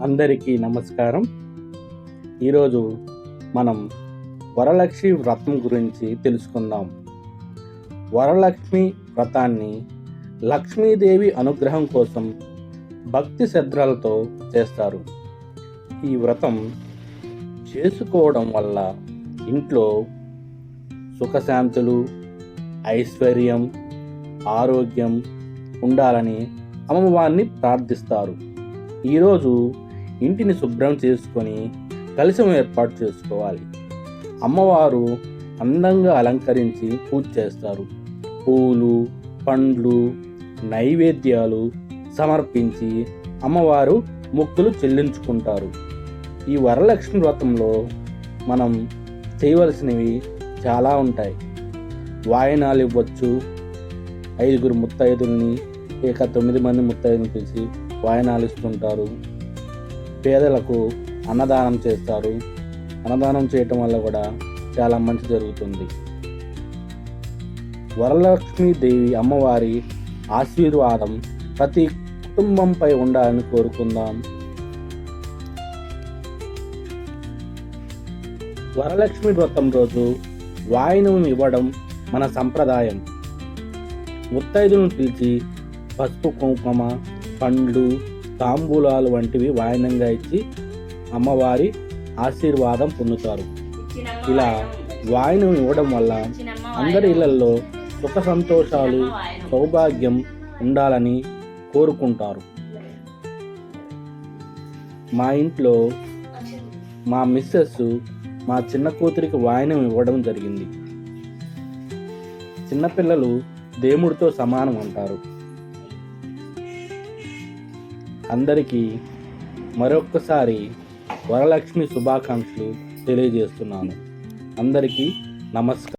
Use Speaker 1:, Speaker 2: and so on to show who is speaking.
Speaker 1: అందరికీ నమస్కారం. ఈరోజు మనం వరలక్ష్మి వ్రతం గురించి తెలుసుకుందాం. వరలక్ష్మి వ్రతాన్ని లక్ష్మీదేవి అనుగ్రహం కోసం భక్తి శ్రద్ధలతో చేస్తారు. ఈ వ్రతం చేసుకోవడం వల్ల ఇంట్లో సుఖశాంతులు, ఐశ్వర్యం, ఆరోగ్యం ఉండాలని అమ్మవారిని ప్రార్థిస్తారు. ఈరోజు ఇంటిని శుభ్రం చేసుకొని కలశం ఏర్పాటు చేసుకోవాలి. అమ్మవారు అందంగా అలంకరించి పూజ చేస్తారు. పూలు, పండ్లు, నైవేద్యాలు సమర్పించి అమ్మవారు మొక్కులు చెల్లించుకుంటారు. ఈ వరలక్ష్మి వ్రతంలో మనం చేయవలసినవి చాలా ఉంటాయి. వాయనాలు ఇవ్వచ్చు. 5 ముత్తైదుల్ని 9 మంది ముత్తైదుని పిలిచి వాయనాలు ఇస్తుంటారు. పేదలకు అన్నదానం చేస్తారు. అన్నదానం చేయటం వల్ల కూడా చాలా మంచి జరుగుతుంది. వరలక్ష్మీదేవి అమ్మవారి ఆశీర్వాదం ప్రతి కుటుంబంపై ఉండాలని కోరుకుందాం. వరలక్ష్మి వ్రతం రోజు వాయనం ఇవ్వడం మన సంప్రదాయం. ముత్తైదులను పిలిచి పసుపు, కుంకుమ, పండ్లు, తాంబూలాలు వంటివి వాయనంగా ఇచ్చి అమ్మవారి ఆశీర్వాదం పొందుతారు. ఇలా వాయనం ఇవ్వడం వల్ల అందరి ఇళ్లలో సుఖ సంతోషాలు, సౌభాగ్యం ఉండాలని కోరుకుంటారు. మా ఇంట్లో మా మిస్సెస్ మా చిన్న కూతురికి వాయనం ఇవ్వడం జరిగింది. చిన్నపిల్లలు దేవుడితో సమానం అంటారు. అందరికీ మరొక్కసారి వరలక్ష్మి శుభాకాంక్షలు తెలియజేస్తున్నాను. అందరికీ నమస్కారం.